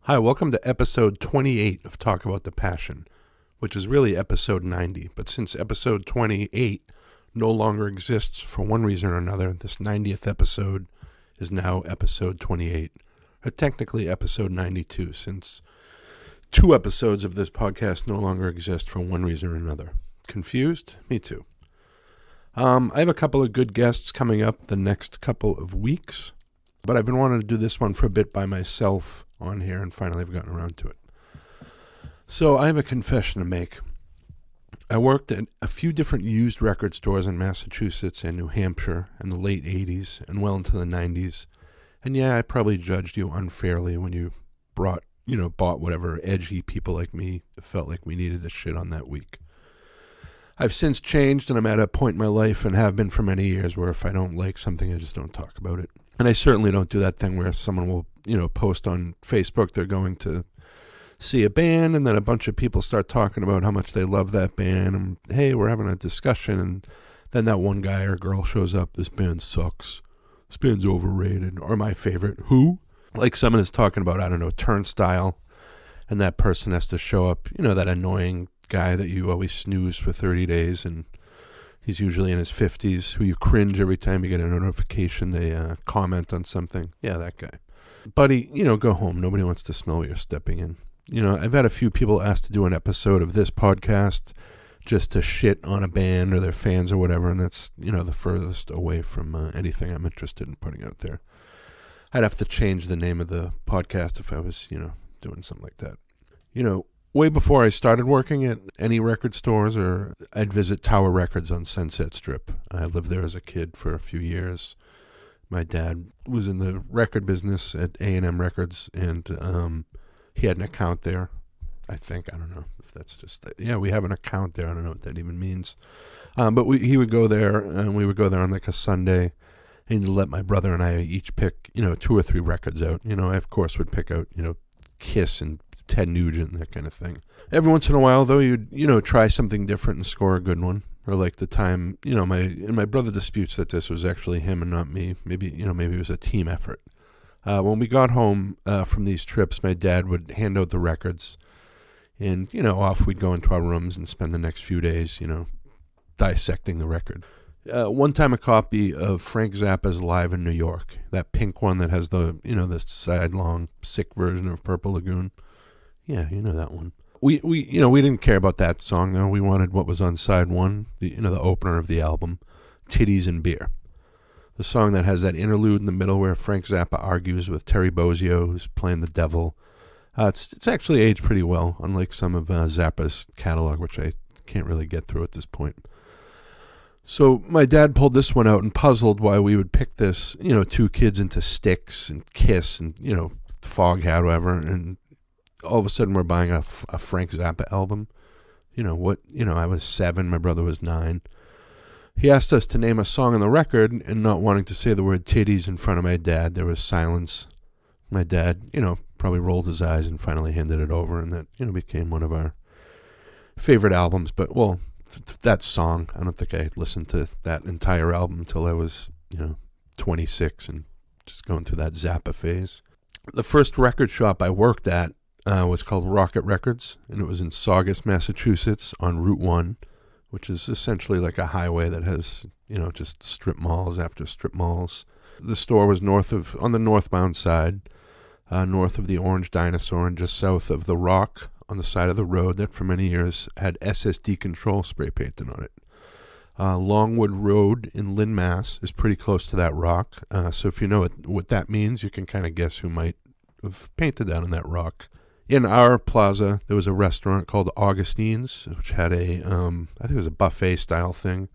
Hi, welcome to episode 28 of Talk About the Passion, which is really episode 90. But since episode 28 no longer exists for one reason or another, this 90th episode is now episode 28, or technically episode 92, since two episodes of this podcast no longer exist for one reason or another. Confused? Me too. I have a couple of good guests coming up the next couple of weeks, but I've been wanting to do this one for a bit by myself on here, and finally I've gotten around to it. So I have a confession to make. I worked at a few different used record stores in Massachusetts and New Hampshire in the late 80s and well into the 90s. And yeah, I probably judged you unfairly when you bought whatever edgy people like me felt like we needed to shit on that week. I've since changed, and I'm at a point in my life, and have been for many years, where if I don't like something, I just don't talk about it. And I certainly don't do that thing where someone will, post on Facebook they're going to see a band, and then a bunch of people start talking about how much they love that band, and hey, we're having a discussion, and then that one guy or girl shows up, this band sucks, this band's overrated, or my favorite, who? Like someone is talking about, Turnstile, and that person has to show up, that annoying guy that you always snooze for 30 days, and he's usually in his 50s, who you cringe every time you get a notification they comment on something. Yeah, that guy. Buddy, go home. Nobody wants to smell what you're stepping in. I've had a few people ask to do an episode of this podcast just to shit on a band or their fans or whatever, and that's, the furthest away from anything I'm interested in putting out there. I'd have to change the name of the podcast if I was, doing something like that. Way before I started working at any record stores, or I'd visit Tower Records on Sunset Strip. I lived there as a kid for a few years. My dad was in the record business at A&M Records, and he had an account there, I think. I don't know if that's just... Yeah, we have an account there. I don't know what that even means. But he would go there, and we would go there on like a Sunday, and he'd let my brother and I each pick, 2 or 3 records out. I, of course, would pick out, Kiss and Ted Nugent, that kind of thing. Every once in a while, though, you'd, try something different and score a good one. Or like the time, my brother disputes that this was actually him and not me. Maybe it was a team effort. When we got home from these trips, my dad would hand out the records, and, off we'd go into our rooms and spend the next few days, dissecting the record. One time a copy of Frank Zappa's Live in New York, that pink one that has the, this sidelong, sick version of Purple Lagoon. Yeah, that one. We didn't care about that song, though. We wanted what was on side 1, the opener of the album, Titties and Beer. The song that has that interlude in the middle where Frank Zappa argues with Terry Bozzio, who's playing the devil. It's actually aged pretty well, unlike some of Zappa's catalog, which I can't really get through at this point. So my dad pulled this one out and puzzled why we would pick this, 2 kids into Styx and Kiss and, Foghat, whatever, and all of a sudden we're buying a Frank Zappa album. I was 7, my brother was 9. He asked us to name a song on the record, and not wanting to say the word titties in front of my dad, there was silence. My dad, probably rolled his eyes and finally handed it over, and that, became one of our favorite albums. But, that song, I don't think I listened to that entire album until I was, 26 and just going through that Zappa phase. The first record shop I worked at was called Rocket Records, and it was in Saugus, Massachusetts on Route 1, which is essentially like a highway that has, just strip malls after strip malls. The store was on the northbound side, north of the Orange Dinosaur and just south of the Rock on the side of the road that for many years had SSD Control spray painted on it. Longwood Road in Lynn, Mass. is pretty close to that rock. So if you know what that means, you can kind of guess who might have painted that on that rock. In our plaza, there was a restaurant called Augustine's, which had I think it was a buffet style thing.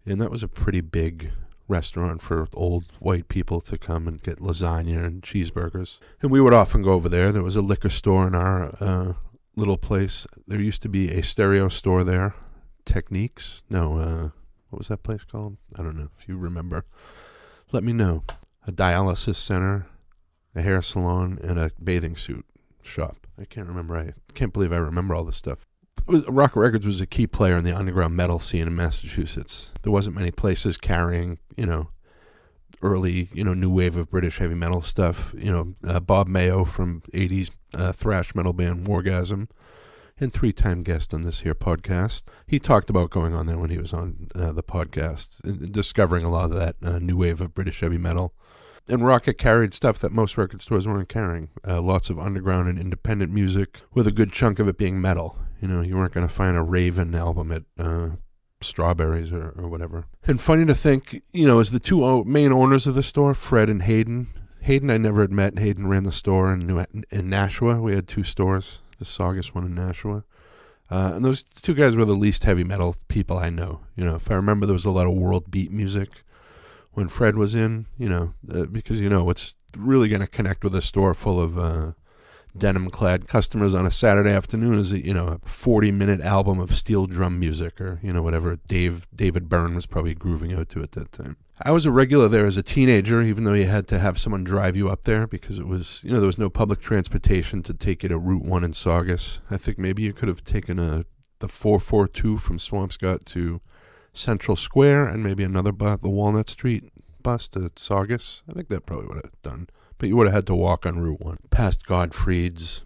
And that was a pretty big restaurant for old white people to come and get lasagna and cheeseburgers. And we would often go over there. There was a liquor store in our little place. There used to be a stereo store there. Techniques? No, what was that place called? I don't know. If you remember, let me know. A dialysis center, a hair salon, and a bathing suit shop. I can't remember. I can't believe I remember all this stuff. Rocket Records was a key player in the underground metal scene in Massachusetts. There wasn't many places carrying, early, new wave of British heavy metal stuff. Bob Mayo from 80s thrash metal band Wargasm, and 3-time guest on this here podcast. He talked about going on there when he was on the podcast, and discovering a lot of that new wave of British heavy metal. And Rocket carried stuff that most record stores weren't carrying. Lots of underground and independent music, with a good chunk of it being metal. You weren't going to find a Raven album at Strawberries or whatever. And funny to think, as the two main owners of the store, Fred and Hayden. Hayden I never had met. Hayden ran the store in Nashua. We had 2 stores, the Saugus one in Nashua. And those 2 guys were the least heavy metal people I know. If I remember, there was a lot of world beat music when Fred was in, because what's really going to connect with a store full of denim-clad customers on a Saturday afternoon is a 40-minute album of steel drum music, or whatever David Byrne was probably grooving out to at that time. I was a regular there as a teenager, even though you had to have someone drive you up there, because it was there was no public transportation to take you to Route 1 in Saugus. I think maybe you could have taken the 442 from Swampscott to Central Square, and maybe another the Walnut Street bus to Saugus. I think that probably would have done. But you would have had to walk on Route 1. Past Godfried's,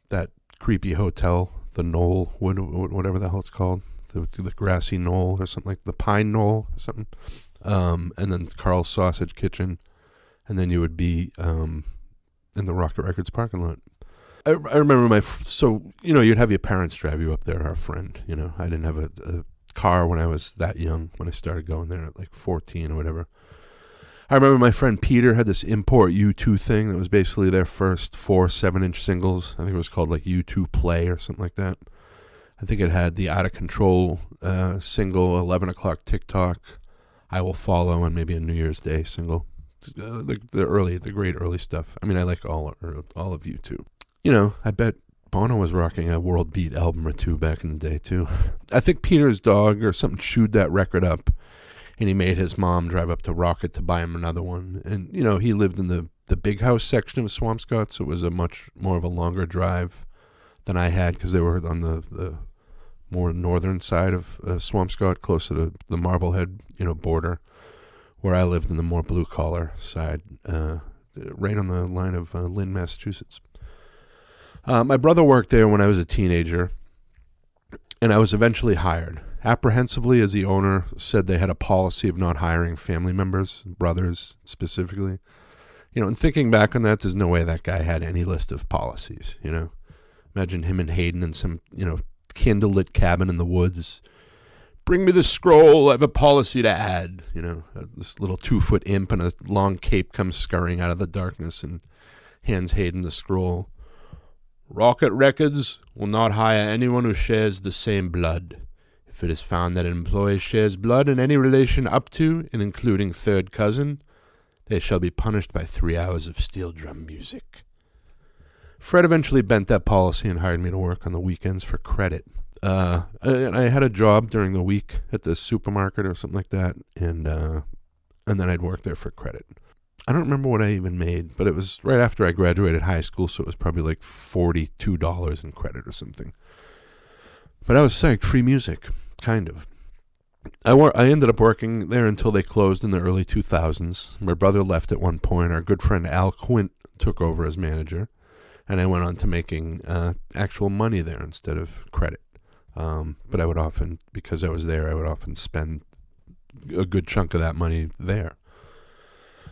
that creepy hotel, the Knoll, whatever the hell it's called, the Grassy Knoll or something, like the Pine Knoll or something. And then Carl's Sausage Kitchen. And then you would be in the Rocket Records parking lot. I remember you'd have your parents drive you up there, our friend. I didn't have a car when I was that young, when I started going there at like 14 or whatever. I remember my friend Peter had this import U2 thing that was basically their first 4 7-inch singles. I think it was called like U2 Play or something like that. I think it had the Out of Control single, 11 O'Clock TikTok, I Will Follow, and maybe a New Year's Day single. The great early stuff. I mean, I like all of U2. I bet Bono was rocking a World Beat album or 2 back in the day too. I think Peter's dog or something chewed that record up, and he made his mom drive up to Rocket to buy him another one. And, he lived in the big house section of Swampscott, so it was a much more of a longer drive than I had, because they were on the more northern side of Swampscott, closer to the Marblehead, border, where I lived in the more blue-collar side, right on the line of Lynn, Massachusetts. My brother worked there when I was a teenager, and I was eventually hired. Apprehensively, as the owner said, they had a policy of not hiring family members, brothers specifically. And thinking back on that, there's no way that guy had any list of policies, Imagine him and Hayden in some, candlelit cabin in the woods. Bring me the scroll, I have a policy to add. This little 2-foot imp in a long cape comes scurrying out of the darkness and hands Hayden the scroll. Rocket Records will not hire anyone who shares the same blood. If it is found that an employee shares blood in any relation up to and including third cousin, they shall be punished by 3 hours of steel drum music. Fred eventually bent that policy and hired me to work on the weekends for credit. I had a job during the week at the supermarket or something like that, and then I'd work there for credit. I don't remember what I even made, but it was right after I graduated high school, so it was probably like $42 in credit or something. But I was psyched, free music, kind of. I ended up working there until they closed in the early 2000s. My brother left at one point. Our good friend Al Quint took over as manager, and I went on to making actual money there instead of credit. But I would often, because I was there, I would often spend a good chunk of that money there.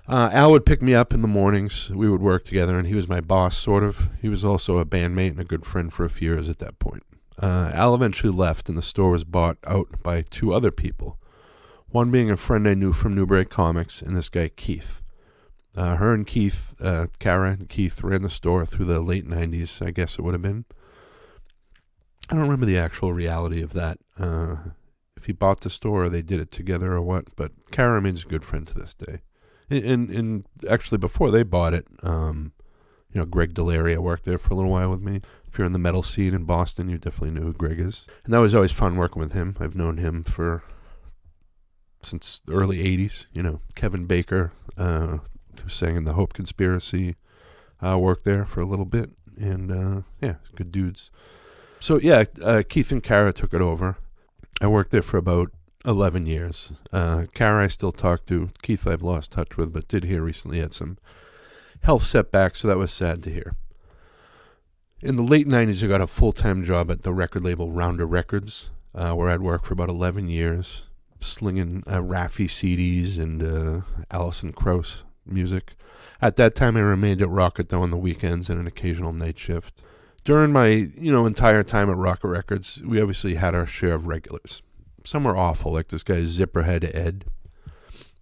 Al would pick me up in the mornings. We would work together, and he was my boss, sort of. He was also a bandmate and a good friend for a few years at that point. Al eventually left, and the store was bought out by 2 other people. One being a friend I knew from Newbury Comics, and this guy, Keith. Her and Keith, Kara and Keith, ran the store through the late 90s, I guess it would have been. I don't remember the actual reality of that. If he bought the store or they did it together or what, but Kara remains a good friend to this day. And actually, before they bought it, Greg Delaria worked there for a little while with me. If you're in the metal scene in Boston, you definitely know who Greg is. And that was always fun working with him. I've known him since the early 80s. Kevin Baker, who sang in the Hope Conspiracy, worked there for a little bit. And, good dudes. So, Keith and Kara took it over. I worked there for about 11 years. Kara I still talk to. Keith I've lost touch with, but did hear recently had some health setbacks, so that was sad to hear. In the late 90s, I got a full-time job at the record label Rounder Records, where I'd worked for about 11 years, slinging Raffi CDs and Alison Krauss music. At that time, I remained at Rocket, though, on the weekends and an occasional night shift. During my, entire time at Rocket Records, we obviously had our share of regulars. Some were awful, like this guy Zipperhead Ed.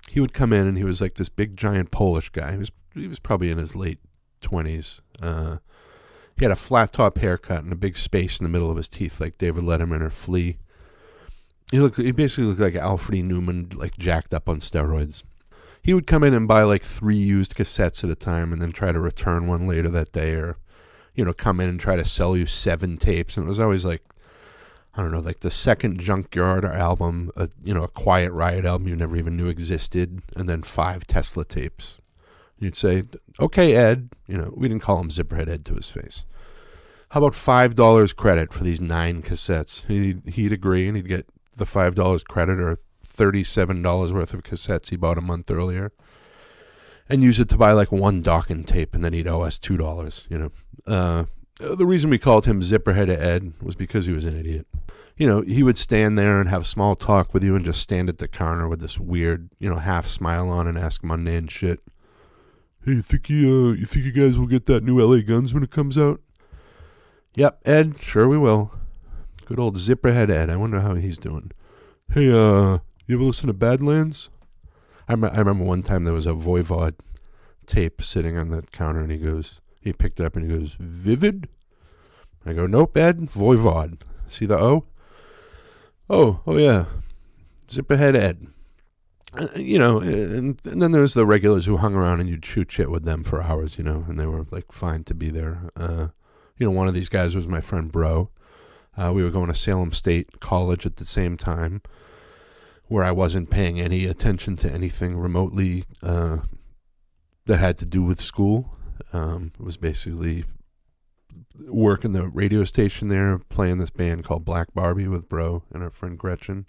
He would come in, and he was like this big, giant Polish guy. He was probably in his late 20s. He had a flat-top haircut and a big space in the middle of his teeth like David Letterman or Flea. He basically looked like Alfred E. Newman, like jacked up on steroids. He would come in and buy like 3 used cassettes at a time and then try to return one later that day, or, come in and try to sell you 7 tapes. And it was always like, I don't know, like the second Junkyard album, a Quiet Riot album you never even knew existed, and then 5 Tesla tapes. You'd say, okay, Ed. We didn't call him Zipperhead Ed to his face. How about $5 credit for these 9 cassettes? He'd agree, and he'd get the $5 credit, or $37 worth of cassettes he bought a month earlier, and use it to buy like 1 Dawkins tape, and then he'd owe us $2. The reason we called him Zipperhead Ed was because he was an idiot. He would stand there and have small talk with you and just stand at the counter with this weird, half smile on and ask mundane shit. Hey, you think you guys will get that new LA Guns when it comes out? Yep, Ed, sure we will. Good old Zipperhead Ed. I wonder how he's doing. Hey, you ever listen to Badlands? I remember one time there was a Voivod tape sitting on the counter, and he picked it up and he goes, Vivid? I go, nope, Ed, Voivod. See the O? Oh yeah, Zipperhead Ed. And then there's the regulars who hung around and you'd shoot shit with them for hours, and they were like fine to be there. One of these guys was my friend Bro. We were going to Salem State College at the same time, where I wasn't paying any attention to anything remotely that had to do with school. It was basically working the radio station there, playing this band called Black Barbie with Bro and our friend Gretchen.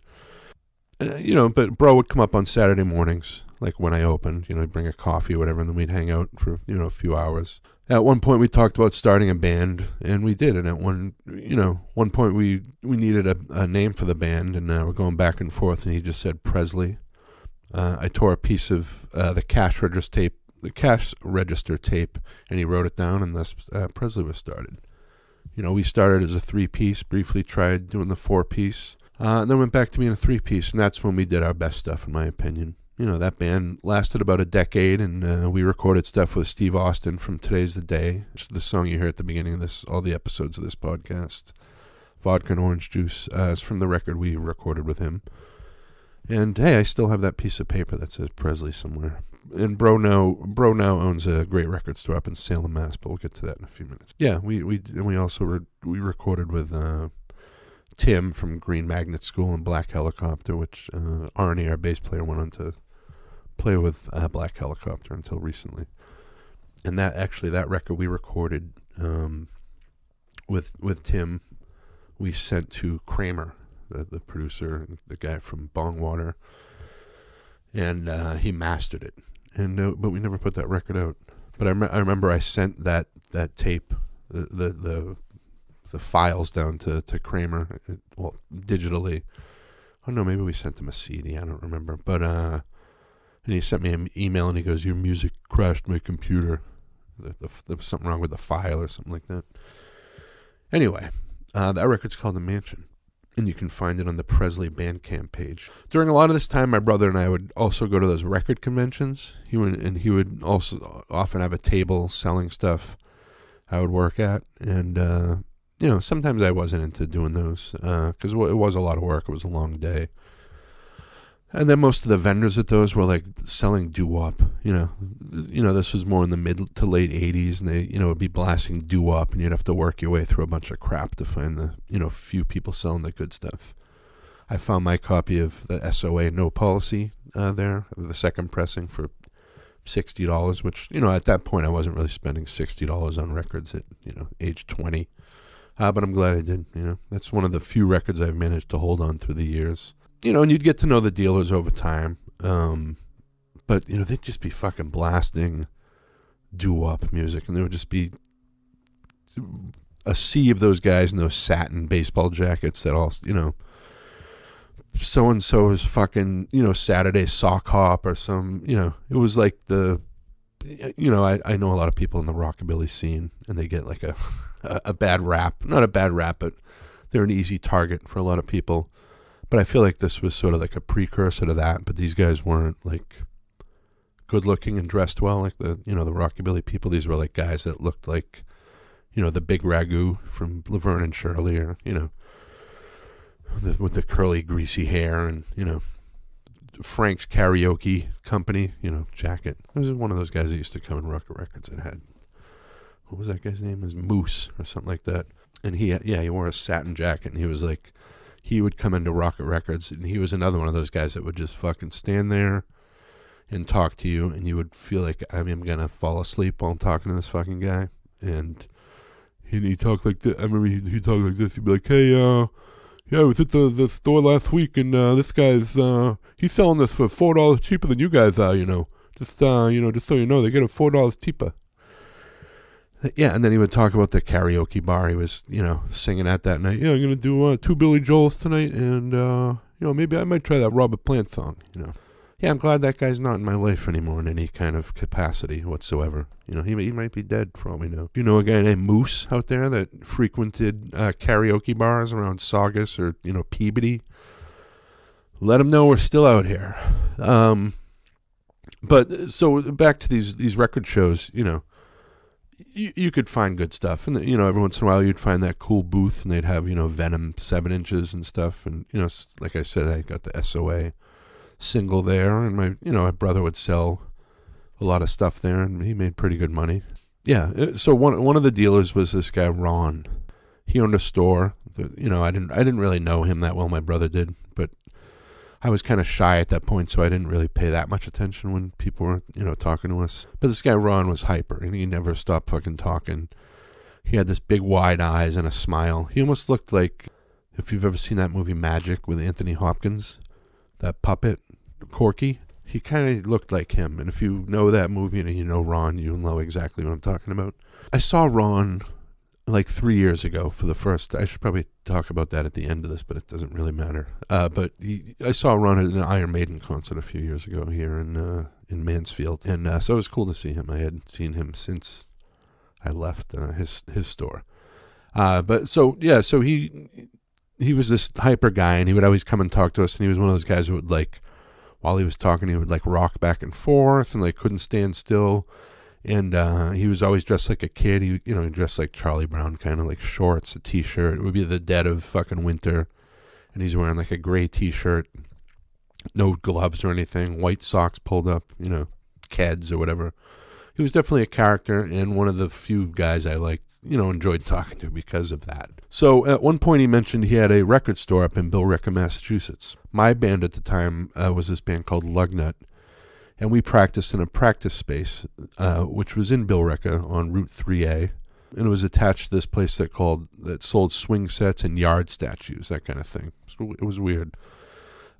But Bro would come up on Saturday mornings, like when I opened, he'd bring a coffee or whatever, and then we'd hang out for, a few hours. At one point we talked about starting a band, and we did. And at one point we needed a name for the band, and we're going back and forth, and he just said Presley. I tore a piece of the cash register tape, and he wrote it down, and thus Presley was started. We started as a 3-piece, briefly tried doing the 4-piece, and then went back to being a 3-piece, and that's when we did our best stuff, in my opinion. That band lasted about a decade, and we recorded stuff with Steve Austin from Today's the Day, which is the song you hear at the beginning of all the episodes of this podcast. Vodka and Orange Juice is from the record we recorded with him. And hey, I still have that piece of paper that says Presley somewhere. And Bro now owns a great record store up in Salem, Mass, but we'll get to that in a few minutes. Yeah, we also we recorded with Tim from Green Magnet School and Black Helicopter, which Arnie, our bass player, went on to play with Black Helicopter until recently. And that record we recorded with Tim, we sent to Kramer, the producer, the guy from Bongwater, and he mastered it. And but we never put that record out. But I remember I sent that tape, the files down to Kramer, digitally. Oh no, maybe we sent him a CD. I don't remember. But and he sent me an email, and he goes, "Your music crashed my computer. There was something wrong with the file or something like that." Anyway, that record's called The Mansion, and you can find it on the Presley Bandcamp page. During a lot of this time, my brother and I would also go to those record conventions. He would also often have a table selling stuff I would work at, and sometimes I wasn't into doing those because it was a lot of work. It was a long day. And then most of the vendors at those were like selling doo-wop. This was more in the mid to late 80s, and they, would be blasting doo-wop, and you'd have to work your way through a bunch of crap to find the, few people selling the good stuff. I found my copy of the SOA No Policy there, the second pressing, for $60, which, at that point I wasn't really spending $60 on records at, age 20. But I'm glad I did, That's one of the few records I've managed to hold on through the years. And you'd get to know the dealers over time. But, they'd just be fucking blasting doo-wop music, and there would just be a sea of those guys in those satin baseball jackets that all, so-and-so is fucking, Saturday sock hop or some, it was like I know a lot of people in the rockabilly scene, and they get like a bad rap. Not a bad rap, but they're an easy target for a lot of people. But I feel like this was sort of like a precursor to that, but these guys weren't like good looking and dressed well like the rockabilly people. These were like guys that looked like, the Big Ragu from Laverne and Shirley, or, with the curly, greasy hair, and, Frank's Karaoke Company, jacket. It was one of those guys that used to come in Rocket Records that had, what was that guy's name? It was Moose or something like that. And he wore a satin jacket, and he was like, he would come into Rocket Records, and he was another one of those guys that would just fucking stand there and talk to you, and you would feel like, I'm going to fall asleep while I'm talking to this fucking guy. And he talked like this. I remember he talked like this. He'd be like, hey, I was at the store last week, and this guy's, he's selling this for $4 cheaper than you guys are, Just so you know, they get it $4 cheaper. Yeah, and then he would talk about the karaoke bar he was, singing at that night. Yeah, I'm going to do 2 Billy Joels tonight, and, maybe I might try that Robert Plant song, Yeah, I'm glad that guy's not in my life anymore in any kind of capacity whatsoever. He might be dead for all we know. You know a guy named Moose out there that frequented karaoke bars around Saugus or, Peabody? Let him know we're still out here. But so back to these record shows, you could find good stuff. And, every once in a while you'd find that cool booth, and they'd have, Venom 7 inches and stuff. And, like I said, I got the SOA single there, and my brother would sell a lot of stuff there, and he made pretty good money. Yeah, so one of the dealers was this guy Ron. He owned a store. I didn't really know him that well. My brother did, but I was kind of shy at that point, so I didn't really pay that much attention when people were talking to us. But this guy Ron was hyper, and he never stopped fucking talking. He had this big wide eyes and a smile. He almost looked like, if you've ever seen that movie Magic with Anthony Hopkins, that puppet Corky, he kind of looked like him. And if you know that movie and you know Ron, you'll know exactly what I'm talking about. I saw Ron like 3 years ago for the first. I should probably talk about that at the end of this, but it doesn't really matter. But I saw Ron at an Iron Maiden concert a few years ago here in Mansfield, and so it was cool to see him. I had seen him since I left his store. But so he was this hyper guy, and he would always come and talk to us, and he was one of those guys who would, like, while he was talking, he would, like, rock back and forth, and, like, couldn't stand still, and he was always dressed like a kid. He dressed like Charlie Brown, kind of like shorts, a t-shirt. It would be the dead of fucking winter, and he's wearing, like, a gray t-shirt, no gloves or anything, white socks pulled up, Keds or whatever. He was definitely a character, and one of the few guys I liked, enjoyed talking to because of that. So at one point he mentioned he had a record store up in Billerica, Massachusetts. My band at the time was this band called Lugnut, and we practiced in a practice space, which was in Billerica on Route 3A, and it was attached to this place that sold swing sets and yard statues, that kind of thing. So it was weird.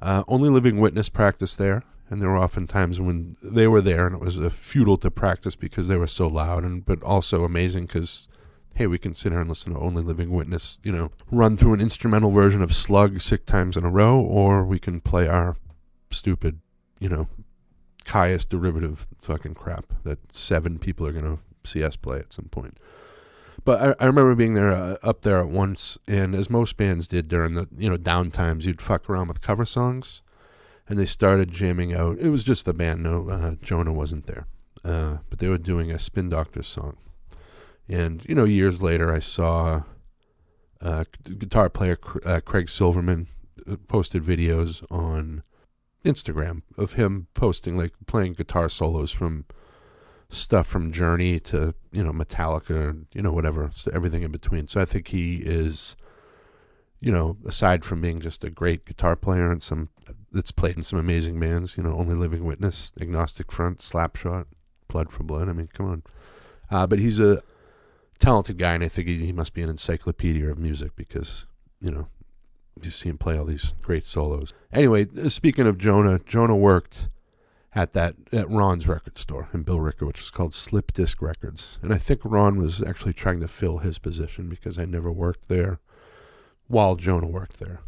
Only Living Witness practiced there. And there were often times when they were there, and it was futile to practice because they were so loud, but also amazing because, hey, we can sit here and listen to Only Living Witness, run through an instrumental version of Slug 6 times in a row, or we can play our stupid, Caius derivative fucking crap that 7 people are going to see us play at some point. But I remember being there up there at once, and as most bands did during the downtimes, you'd fuck around with cover songs. And they started jamming out. It was just the band. No, Jonah wasn't there. But they were doing a Spin Doctors song. And, years later, I saw guitar player Craig Silverman posted videos on Instagram of him posting, like, playing guitar solos from stuff from Journey to, Metallica, whatever, everything in between. So I think he is, aside from being just a great guitar player and that's played in some amazing bands, Only Living Witness, Agnostic Front, Slapshot, Blood for Blood. I mean, come on. But he's a talented guy, and I think he must be an encyclopedia of music because, You see him play all these great solos. Anyway, speaking of Jonah worked at Ron's record store in Bill Ricker, which was called Slip Disc Records. And I think Ron was actually trying to fill his position because I never worked there while Jonah worked there.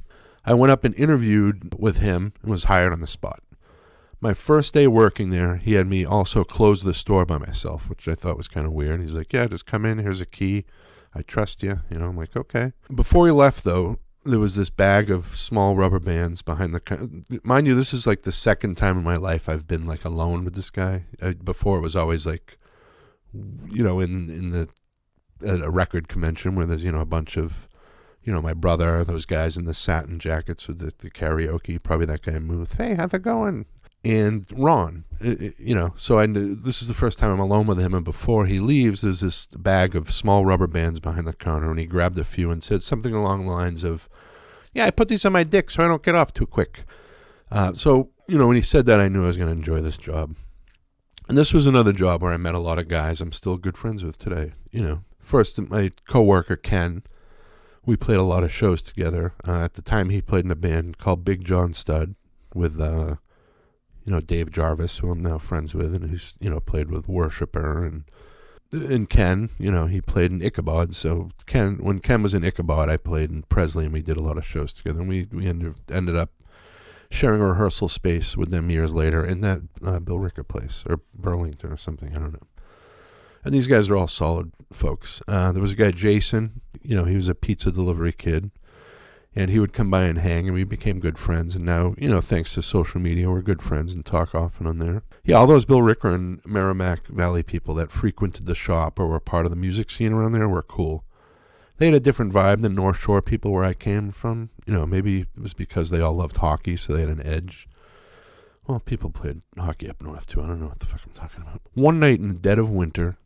I went up and interviewed with him and was hired on the spot. My first day working there, he had me also close the store by myself, which I thought was kind of weird. He's like, yeah, just come in. Here's a key. I trust you. I'm like, okay. Before he left, though, there was this bag of small rubber bands behind the... Mind you, this is like the second time in my life I've been like alone with this guy. Before it was always like, in at a record convention where there's, a bunch of, my brother, those guys in the satin jackets with the karaoke, probably that guy Muth. Hey, how's it going? And Ron, so I knew this is the first time I'm alone with him. And before he leaves, there's this bag of small rubber bands behind the counter, and he grabbed a few and said something along the lines of, yeah, I put these on my dick so I don't get off too quick. So when he said that, I knew I was going to enjoy this job. And this was another job where I met a lot of guys I'm still good friends with today. First, my coworker, Ken, we played a lot of shows together. At the time, he played in a band called Big John Stud with... Dave Jarvis, who I'm now friends with, and who's, played with Worshipper, and Ken, he played in Ichabod. So when Ken was in Ichabod, I played in Presley, and we did a lot of shows together. And we ended up sharing a rehearsal space with them years later in that Bill Ricker place, or Burlington or something, I don't know. And these guys are all solid folks. There was a guy, Jason, he was a pizza delivery kid. And he would come by and hang, and we became good friends. And now, thanks to social media, we're good friends and talk often on there. Yeah, all those Bill Ricker and Merrimack Valley people that frequented the shop or were part of the music scene around there were cool. They had a different vibe than North Shore people where I came from. Maybe it was because they all loved hockey, so they had an edge. Well, people played hockey up north, too. I don't know what the fuck I'm talking about. One night in the dead of winter,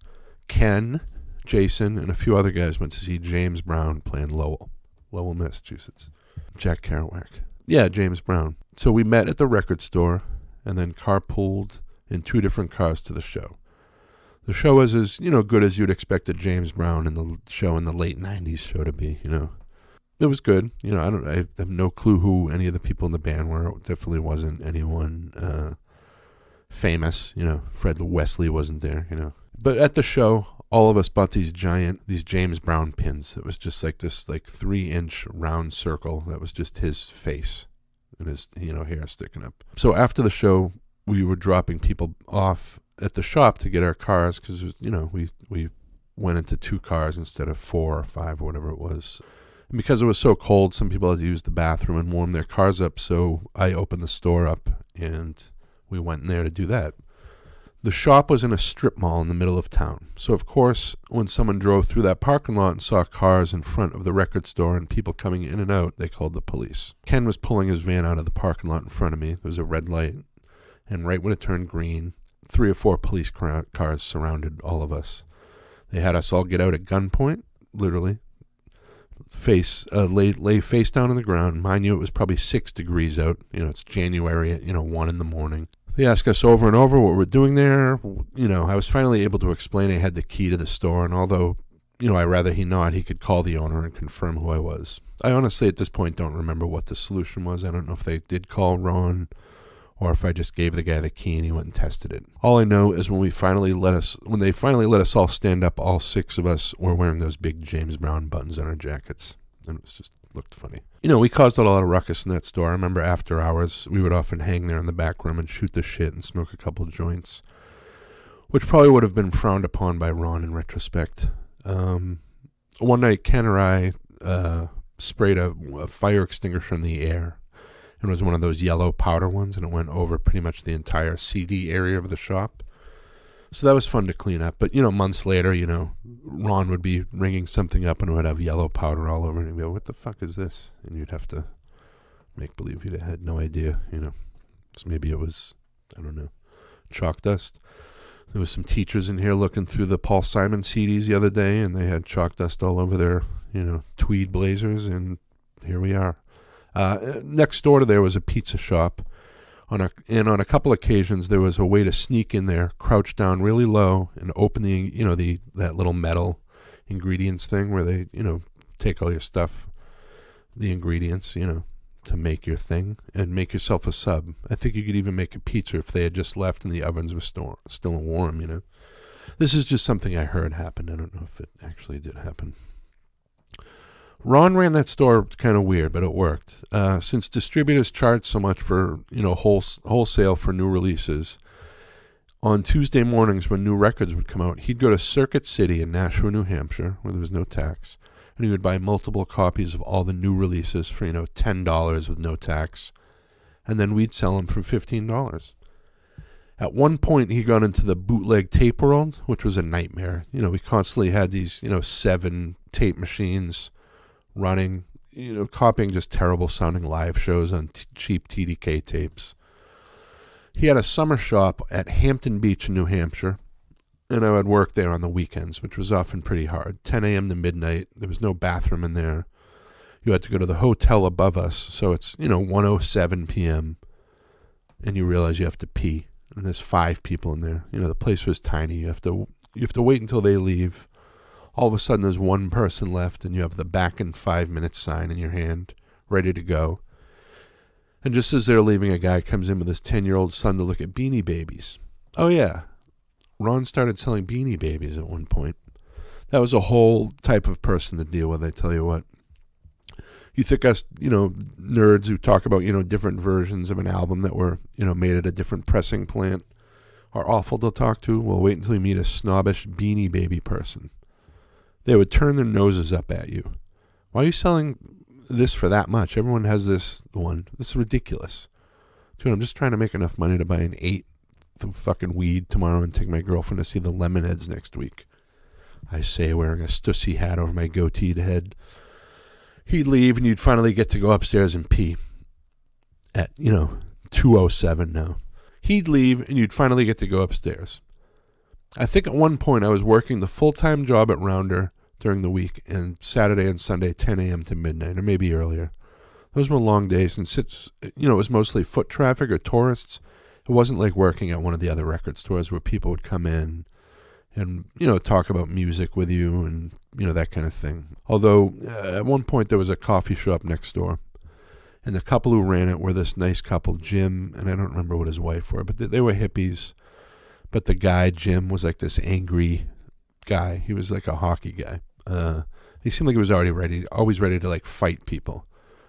Ken, Jason, and a few other guys went to see James Brown playing Lowell, Massachusetts. Jack Kerouac. Yeah, James Brown. So we met at the record store and then carpooled in 2 different cars to the show. The show was as, good as you'd expect a James Brown in the show in the late 90s show to be, It was good. I have no clue who any of the people in the band were. It definitely wasn't anyone famous, Fred Wesley wasn't there, But at the show, all of us bought these James Brown pins. It was just like this 3-inch round circle that was just his face and his hair sticking up. So after the show, we were dropping people off at the shop to get our cars because we went into 2 cars instead of 4 or 5 or whatever it was. And because it was so cold, some people had to use the bathroom and warm their cars up. So I opened the store up and we went in there to do that. The shop was in a strip mall in the middle of town. So, of course, when someone drove through that parking lot and saw cars in front of the record store and people coming in and out, they called the police. Ken was pulling his van out of the parking lot in front of me. There was a red light. And right when it turned green, 3 or 4 police cars surrounded all of us. They had us all get out at gunpoint, literally. Lay face down on the ground. Mind you, it was probably 6 degrees out. It's January at, 1 in the morning. They asked us over and over what we're doing there. I was finally able to explain I had the key to the store, and although, I'd rather he not, he could call the owner and confirm who I was. I honestly, at this point, don't remember what the solution was. I don't know if they did call Ron or if I just gave the guy the key and he went and tested it. All I know is when they finally let us all stand up, all 6 of us were wearing those big James Brown buttons on our jackets. And it just looked funny. We caused a lot of ruckus in that store. I remember after hours, we would often hang there in the back room and shoot the shit and smoke a couple joints, which probably would have been frowned upon by Ron in retrospect. One night, Ken or I sprayed a fire extinguisher in the air. It was one of those yellow powder ones, and it went over pretty much the entire CD area of the shop. So that was fun to clean up. But, months later, Ron would be ringing something up and it would have yellow powder all over it. And he'd go, what the fuck is this? And you'd have to make believe you had no idea, So maybe it was, I don't know, chalk dust. There was some teachers in here looking through the Paul Simon CDs the other day, and they had chalk dust all over their, tweed blazers, and here we are. Next door to there was a pizza shop. On a couple occasions, there was a way to sneak in there, crouch down really low, and open that little metal ingredients thing where they, take all your stuff. the ingredients, to make your thing and make yourself a sub. I think you could even make a pizza if they had just left and the ovens were still warm, This is just something I heard happened. I don't know if it actually did happen. Ron ran that store kind of weird, but it worked. Since distributors charged so much for, wholesale for new releases, on Tuesday mornings when new records would come out, he'd go to Circuit City in Nashua, New Hampshire, where there was no tax, and he would buy multiple copies of all the new releases for, $10 with no tax, and then we'd sell them for $15. At one point, he got into the bootleg tape world, which was a nightmare. We constantly had these, 7 tape machines running, copying just terrible sounding live shows on cheap TDK tapes. He had a summer shop at Hampton Beach in New Hampshire, and I would work there on the weekends, which was often pretty hard. 10 a.m. to midnight. There was no bathroom in there. You had to go to the hotel above us, so it's, 1:07 p.m., and you realize you have to pee, and there's 5 people in there. The place was tiny. You have to wait until they leave. All of a sudden, there's one person left, and you have the back in 5 minutes sign in your hand, ready to go. And just as they're leaving, a guy comes in with his 10-year-old son to look at Beanie Babies. Oh, yeah. Ron started selling Beanie Babies at one point. That was a whole type of person to deal with, I tell you what. You think us, nerds who talk about, different versions of an album that were, made at a different pressing plant are awful to talk to? Well, wait until you meet a snobbish Beanie Baby person. They would turn their noses up at you. Why are you selling this for that much? Everyone has this one. This is ridiculous. Dude, I'm just trying to make enough money to buy an 8th of fucking weed tomorrow and take my girlfriend to see the Lemonheads next week. I say, wearing a Stussy hat over my goateed head. He'd leave and you'd finally get to go upstairs and pee at, 2:07 now. He'd leave and you'd finally get to go upstairs. I think at one point I was working the full-time job at Rounder during the week, and Saturday and Sunday 10 a.m. to midnight, or maybe earlier. Those were long days, and since, it was mostly foot traffic or tourists, it wasn't like working at one of the other record stores where people would come in and, talk about music with you and, that kind of thing. Although, at one point there was a coffee shop next door, and the couple who ran it were this nice couple, Jim, and I don't remember what his wife were, but they were hippies. But the guy, Jim, was like this angry guy. He was like a hockey guy. He seemed like he was always ready to like fight people,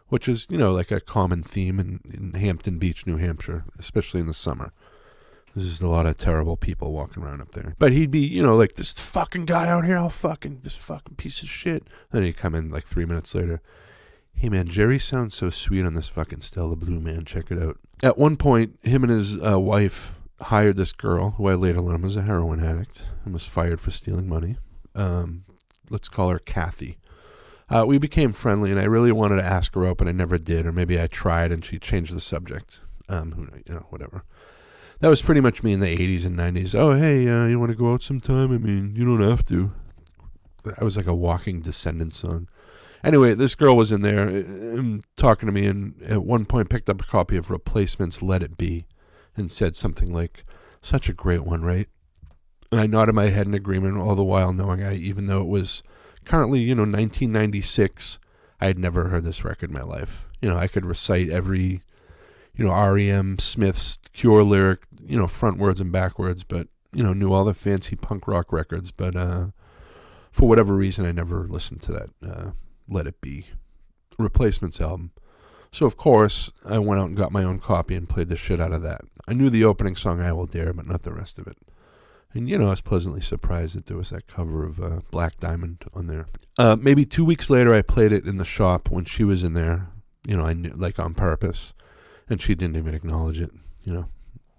which is, like a common theme in Hampton Beach, New Hampshire, especially in the summer. There's just a lot of terrible people walking around up there. But he'd be, like, this fucking guy out here, this fucking piece of shit. Then he'd come in like 3 minutes later. Hey man, Jerry sounds so sweet on this fucking Stella Blue, man. Check it out. At one point, him and his wife hired this girl, who I later learned was a heroin addict and was fired for stealing money. Let's call her Kathy. We became friendly, and I really wanted to ask her out, but I never did, or maybe I tried and she changed the subject. Whatever. That was pretty much me in the 80s and 90s. Oh, hey, you want to go out sometime? I mean, you don't have to. I was like a walking Descendants song. Anyway, this girl was in there talking to me, and at one point picked up a copy of Replacement's Let It Be and said something like, such a great one, right? And I nodded my head in agreement, all the while knowing even though it was currently, 1996, I had never heard this record in my life. I could recite every, R.E.M., Smith's Cure lyric, frontwards and backwards, but, knew all the fancy punk rock records. But for whatever reason, I never listened to that Let It Be Replacements album. So, of course, I went out and got my own copy and played the shit out of that. I knew the opening song, I Will Dare, but not the rest of it. And, I was pleasantly surprised that there was that cover of Black Diamond on there. Maybe 2 weeks later, I played it in the shop when she was in there, I knew, like on purpose. And she didn't even acknowledge it,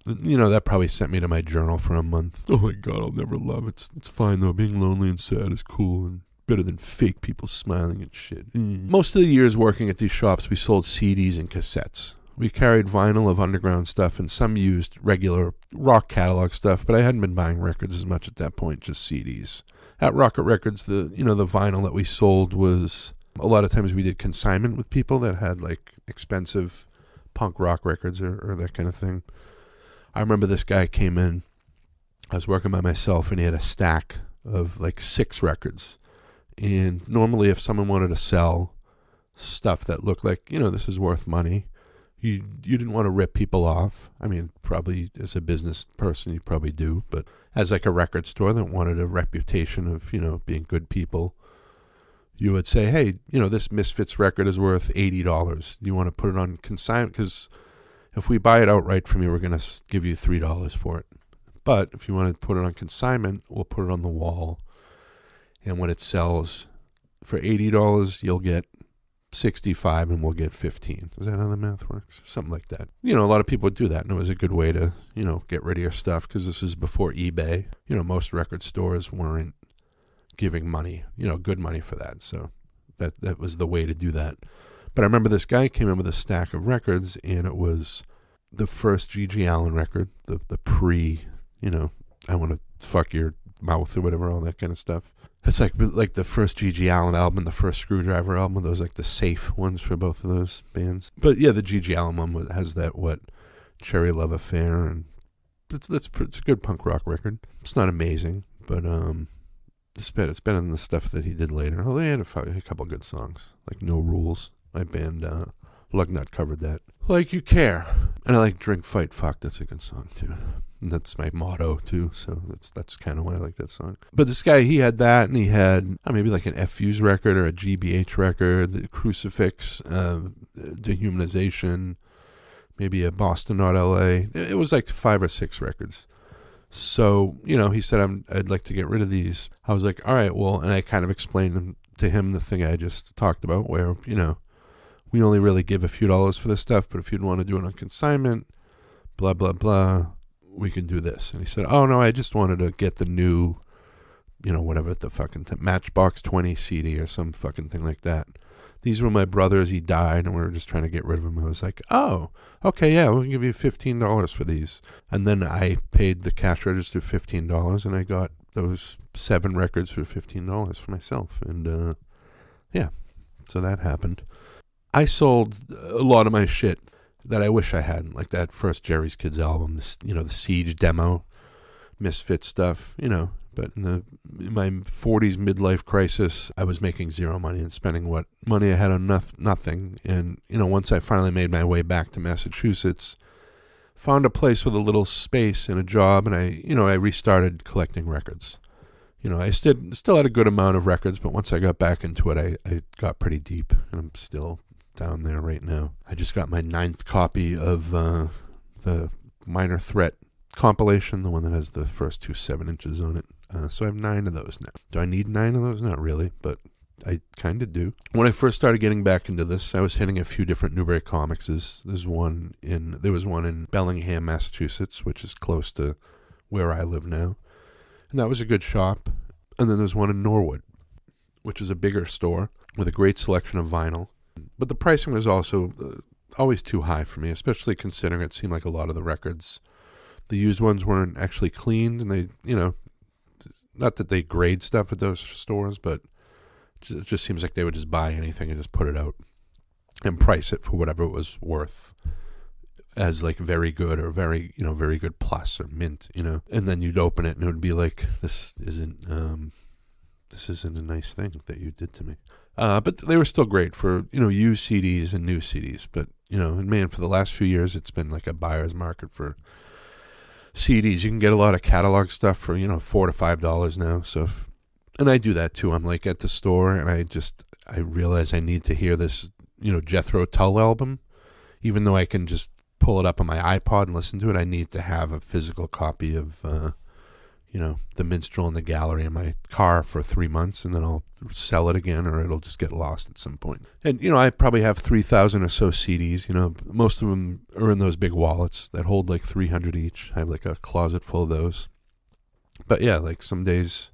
That probably sent me to my journal for a month. Oh, my God, I'll never love it. It's fine, though. Being lonely and sad is cool and better than fake people smiling and shit. Most of the years working at these shops, we sold CDs and cassettes. We carried vinyl of underground stuff and some used regular rock catalog stuff, but I hadn't been buying records as much at that point, just CDs. At Rocket Records, the vinyl that we sold was, a lot of times we did consignment with people that had like expensive punk rock records or that kind of thing. I remember this guy came in, I was working by myself, and he had a stack of like 6 records. And normally if someone wanted to sell stuff that looked like, this is worth money. You didn't want to rip people off. I mean, probably as a business person, you probably do. But as like a record store that wanted a reputation of, being good people, you would say, hey, this Misfits record is worth $80. You want to put it on consignment? Because if we buy it outright from you, we're going to give you $3 for it. But if you want to put it on consignment, we'll put it on the wall. And when it sells for $80, you'll get 65 and we'll get 15. Is that how the math works? Something like that. A lot of people would do that, and it was a good way to, get rid of your stuff, because this is before eBay. Most record stores weren't giving money, good money for that. So that was the way to do that. But I remember this guy came in with a stack of records, and it was the first G.G. Allin record, the pre, I want to fuck your mouth or whatever, all that kind of stuff. It's like the first G.G. Allin album, the first Screwdriver album, those like the safe ones for both of those bands. But yeah, the G.G. Allin one has that Cherry Love Affair, and it's a good punk rock record. It's not amazing, but it's better than the stuff that he did later. Oh, they had a couple good songs, like No Rules. My band Lugnut covered that. Like You Care, and I like Drink Fight Fuck. That's a good song too. And that's my motto too, so that's kind of why I like that song. But this guy, he had that, and he had maybe like an Fuse record or a GBH record, the Crucifix, Dehumanization, maybe a Boston Not LA. It was like 5 or 6 records. So, he said, I'd like to get rid of these. I was like, all right, well, and I kind of explained to him the thing I just talked about, where, we only really give a few dollars for this stuff, but if you'd want to do it on consignment, blah, blah, blah, we can do this. And he said, oh, no, I just wanted to get the new, whatever the fucking Matchbox 20 CD or some fucking thing like that. These were my brothers. He died, and we were just trying to get rid of him. I was like, oh, okay, yeah, we'll give you $15 for these. And then I paid the cash register $15, and I got those 7 records for $15 for myself. And, yeah, so that happened. I sold a lot of my shit that I wish I hadn't, like that first Jerry's Kids album, the Siege demo, Misfit stuff, But in my 40s midlife crisis, I was making zero money and spending what money I had on nothing. And, once I finally made my way back to Massachusetts, found a place with a little space and a job, and I restarted collecting records. I still had a good amount of records, but once I got back into it, I got pretty deep, and I'm still down there right now. I just got my 9th copy of the Minor Threat compilation, the one that has the first 2 7-inches on it. So I have 9 of those now. Do I need 9 of those? Not really, but I kind of do. When I first started getting back into this, I was hitting a few different Newbury Comics. There was one in Bellingham, Massachusetts, which is close to where I live now. And that was a good shop. And then there's one in Norwood, which is a bigger store with a great selection of vinyl. But the pricing was also always too high for me, especially considering it seemed like a lot of the records, the used ones, weren't actually cleaned. And they, not that they grade stuff at those stores, but it just seems like they would just buy anything and just put it out and price it for whatever it was worth as like very good or very good plus or mint, and then you'd open it and it would be like, this isn't a nice thing that you did to me. But they were still great for, used CDs and new CDs. But, and man, for the last few years, it's been like a buyer's market for CDs. You can get a lot of catalog stuff for, $4 to $5 now. So, and I do that too. I'm like at the store and I realize I need to hear this, Jethro Tull album. Even though I can just pull it up on my iPod and listen to it, I need to have a physical copy of, The Minstrel and the Gallery in my car for 3 months, and then I'll sell it again, or it'll just get lost at some point. And, I probably have 3,000 or so CDs. Most of them are in those big wallets that hold like 300 each. I have like a closet full of those. But yeah, like some days,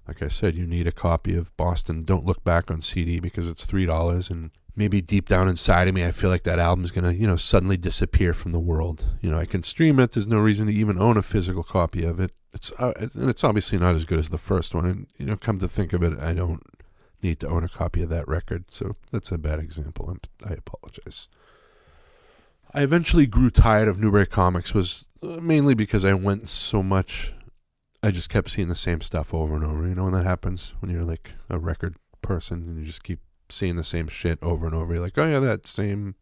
like I said, you need a copy of Boston Don't Look Back on CD because it's $3, and maybe deep down inside of me, I feel like that album's going to, suddenly disappear from the world. I can stream it. There's no reason to even own a physical copy of it. It's obviously not as good as the first one. And, come to think of it, I don't need to own a copy of that record. So that's a bad example. I apologize. I eventually grew tired of Newbury Comics, was mainly because I went so much. I just kept seeing the same stuff over and over. When that happens, when you're like a record person and you just keep seeing the same shit over and over. You're like, oh yeah, that same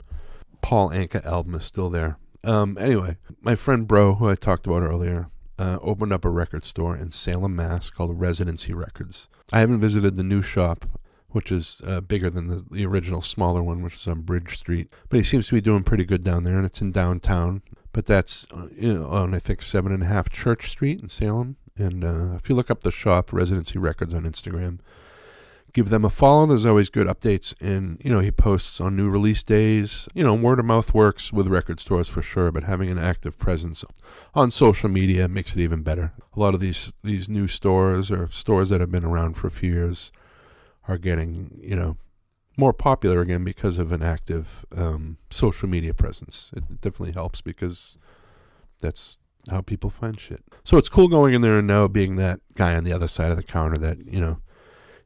Paul Anka album is still there. Anyway, my friend Bro, who I talked about earlier, opened up a record store in Salem, Mass. Called Residency Records. I haven't visited the new shop, which is bigger than the original smaller one, which is on Bridge Street. But he seems to be doing pretty good down there, and it's in downtown. But that's on, I think, 7.5 Church Street in Salem. And if you look up the shop, Residency Records, on Instagram, give them a follow. There's always good updates, and he posts on new release days. Word of mouth works with record stores for sure, but having an active presence on social media makes it even better. A lot of these new stores, or stores that have been around for a few years, are getting more popular again because of an active social media presence. It definitely helps, because that's how people find shit. So it's cool going in there and now being that guy on the other side of the counter that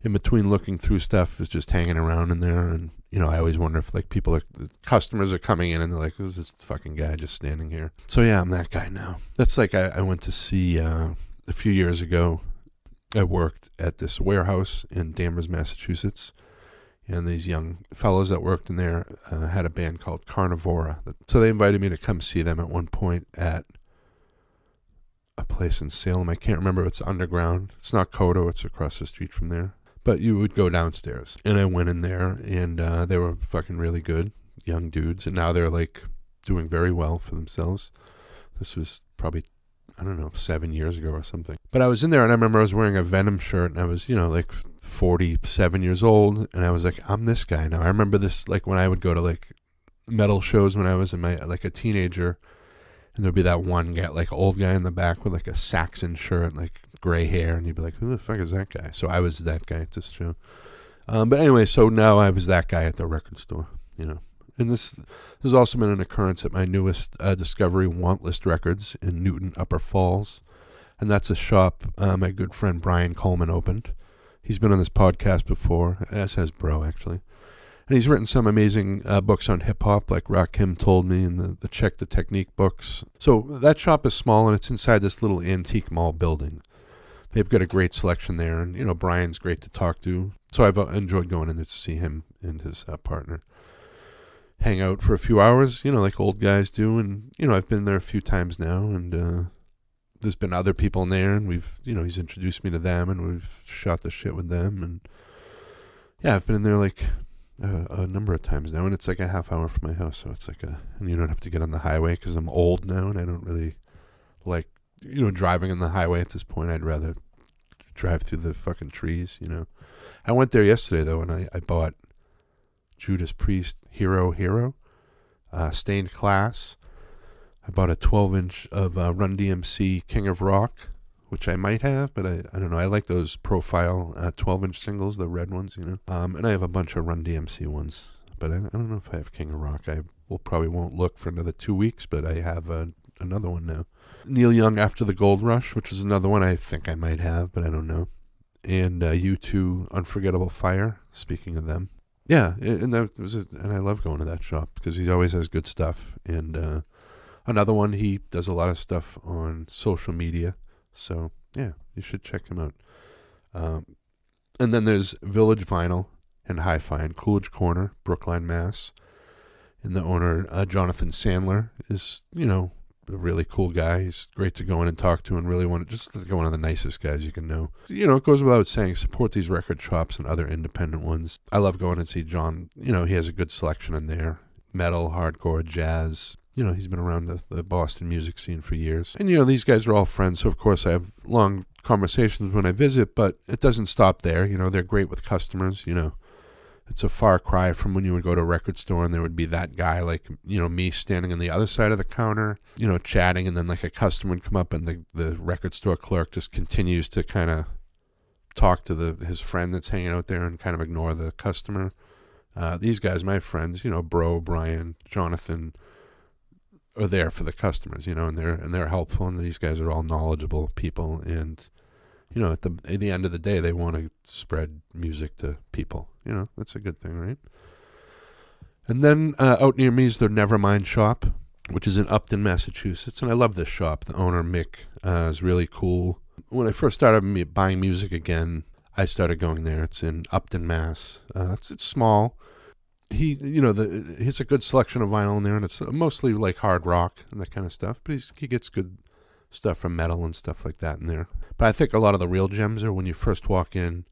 in between looking through stuff is just hanging around in there. And I always wonder if customers are coming in and they're like, who's this fucking guy just standing here? So yeah, I'm that guy now. That's like I went to see a few years ago. I worked at this warehouse in Danvers, Massachusetts, and these young fellows that worked in there had a band called Carnivora. So they invited me to come see them at one point at a place in Salem. I can't remember if it's underground. It's not Kodo, it's across the street from there. But you would go downstairs. And I went in there, and they were fucking really good, young dudes. And now they're like doing very well for themselves. This was probably, 7 years ago or something. But I was in there, and I remember I was wearing a Venom shirt, and I was, like 47 years old. And I was like, I'm this guy now. I remember this, like when I would go to like metal shows when I was in like a teenager. And there'd be that one guy, like old guy in the back with like a Saxon shirt, like gray hair, and you'd be like, who the fuck is that guy? So I was that guy at this show. But anyway, so now I was that guy at the record store, And this has also been an occurrence at my newest discovery, Wantlist Records, in Newton, Upper Falls. And that's a shop my good friend Brian Coleman opened. He's been on this podcast before, as has Bro, actually. And he's written some amazing books on hip-hop, like Rakim Told Me, and the Check the Technique books. So that shop is small, and it's inside this little antique mall building. They've got a great selection there, and, Brian's great to talk to. So I've enjoyed going in there to see him and his partner hang out for a few hours, like old guys do. And, I've been there a few times now, and there's been other people in there, and we've, he's introduced me to them, and we've shot the shit with them. And, yeah, I've been in there, like a number of times now, and it's like a half hour from my house, so it's like and you don't have to get on the highway because I'm old now, and I don't really like, driving on the highway at this point. I'd rather drive through the fucking trees, I went there yesterday, though, and I bought Judas Priest Hero, Stained Class. I bought a 12-inch of Run DMC King of Rock, which I might have, but I don't know. I like those profile 12-inch singles, the red ones, and I have a bunch of Run DMC ones, but I don't know if I have King of Rock. I probably won't look for another 2 weeks, but I have another one now. Neil Young After the Gold Rush, which is another one I think I might have, but I don't know. And U2 Unforgettable Fire, speaking of them. Yeah, and and I love going to that shop because he always has good stuff. And another one, he does a lot of stuff on social media. So, yeah, you should check him out. And then there's Village Vinyl and Hi-Fi in Coolidge Corner, Brookline, Mass. And the owner, Jonathan Sandler, is, a really cool guy. He's great to go in and talk to, and really just one of the nicest guys you can know. It goes without saying, support these record shops and other independent ones. I love going and see John. He has a good selection in there. Metal, hardcore, jazz. He's been around the Boston music scene for years. And, these guys are all friends, so of course I have long conversations when I visit, but it doesn't stop there. They're great with customers, It's a far cry from when you would go to a record store and there would be that guy like, me standing on the other side of the counter, chatting, and then like a customer would come up and the record store clerk just continues to kind of talk to his friend that's hanging out there and kind of ignore the customer. These guys, my friends, Bro, Brian, Jonathan, are there for the customers, and they're helpful, and these guys are all knowledgeable people, and at the end of the day, they want to spread music to people. That's a good thing, right? And then out near me is their Nevermind shop, which is in Upton, Massachusetts, and I love this shop. The owner, Mick, is really cool. When I first started buying music again, I started going there. It's in Upton, Mass. It's small. He has a good selection of vinyl in there, and it's mostly like hard rock and that kind of stuff. But he gets good stuff from metal and stuff like that in there. But I think a lot of the real gems are when you first walk in.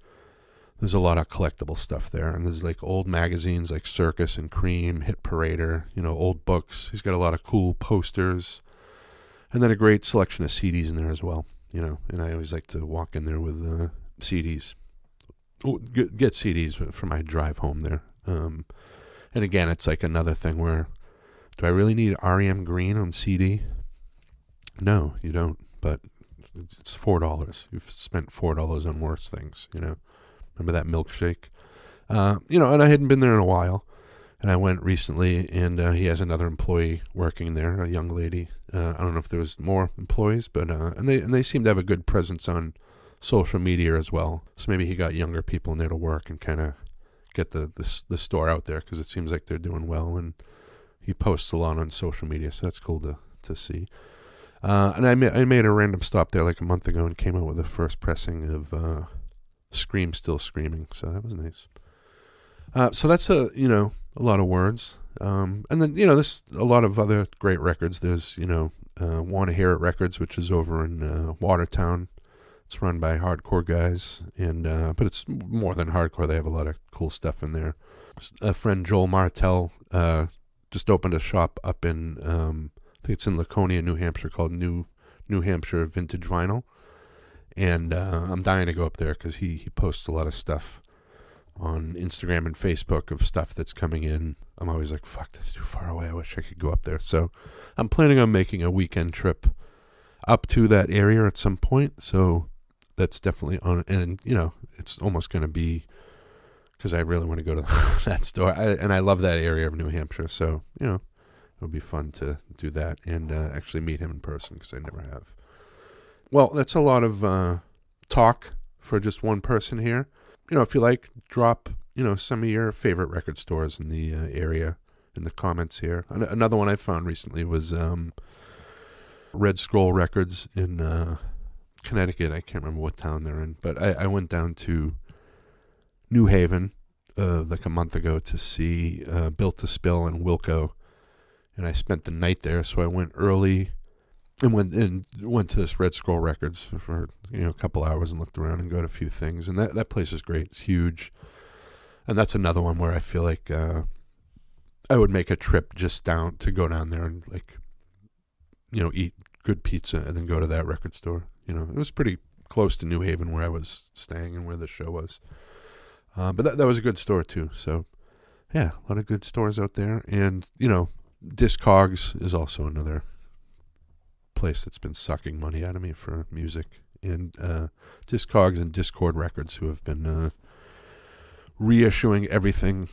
There's a lot of collectible stuff there, and there's like old magazines like Circus and Cream, Hit Parader, old books. He's got a lot of cool posters, and then a great selection of CDs in there as well. And I always like to walk in there with CDs. Get CDs for my drive home there. And again, it's like another thing where, do I really need R.E.M. Green on CD? No, you don't, but it's $4. You've spent $4 on worse things, Remember that milkshake? And I hadn't been there in a while. And I went recently, and he has another employee working there, a young lady. I don't know if there was more employees, but and they seem to have a good presence on social media as well. So maybe he got younger people in there to work and kind of get the store out there, because it seems like they're doing well. And he posts a lot on social media, so that's cool to see. And I made a random stop there like a month ago and came out with the first pressing of Scream Still Screaming, so that was nice. So that's a lot of words, and then there's a lot of other great records. There's Want to Hear It Records, which is over in Watertown. It's run by hardcore guys, and but it's more than hardcore. They have a lot of cool stuff in there. A friend, Joel Martell, just opened a shop up in I think it's in Laconia, New Hampshire, called New Hampshire Vintage Vinyl. And I'm dying to go up there because he posts a lot of stuff on Instagram and Facebook of stuff that's coming in. I'm always like, fuck, this is too far away. I wish I could go up there. So I'm planning on making a weekend trip up to that area at some point. So that's definitely on. And, it's almost going to be, because I really want to go to that store. And I love that area of New Hampshire. So, it'll be fun to do that and actually meet him in person, because I never have. Well, that's a lot of talk for just one person here. If you like, drop, some of your favorite record stores in the area in the comments here. Another one I found recently was Red Scroll Records in Connecticut. I can't remember what town they're in, but I went down to New Haven like a month ago to see Built to Spill and Wilco, and I spent the night there, so I went early. And went to this Red Scroll Records for a couple hours and looked around and got a few things. And that place is great. It's huge. And that's another one where I feel like I would make a trip just to go down there and eat good pizza and then go to that record store. It was pretty close to New Haven where I was staying and where the show was. But that was a good store too. So yeah, a lot of good stores out there. And Discogs is also another place that's been sucking money out of me for music, and Discogs and Discord Records, who have been reissuing everything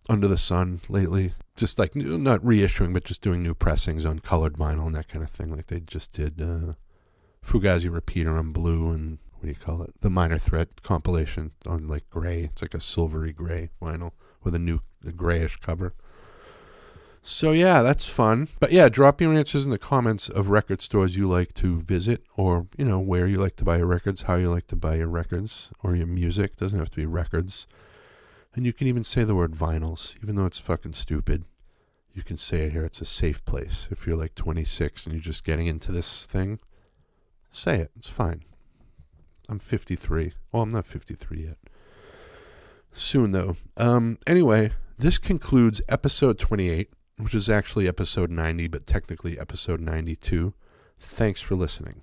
under the sun lately, just like not reissuing but just doing new pressings on colored vinyl and that kind of thing. Like they just did Fugazi Repeater on blue, and what do you call it, the Minor Threat compilation on like gray. It's like a silvery gray vinyl with a grayish cover. So yeah, that's fun. But yeah, drop your answers in the comments of record stores you like to visit, or where you like to buy your records, how you like to buy your records or your music. It doesn't have to be records. And you can even say the word vinyls, even though it's fucking stupid. You can say it here. It's a safe place. If you're like 26 and you're just getting into this thing, say it. It's fine. I'm 53. Well, I'm not 53 yet. Soon though. Anyway, this concludes episode 28. Which is actually episode 90, but technically episode 92. Thanks for listening.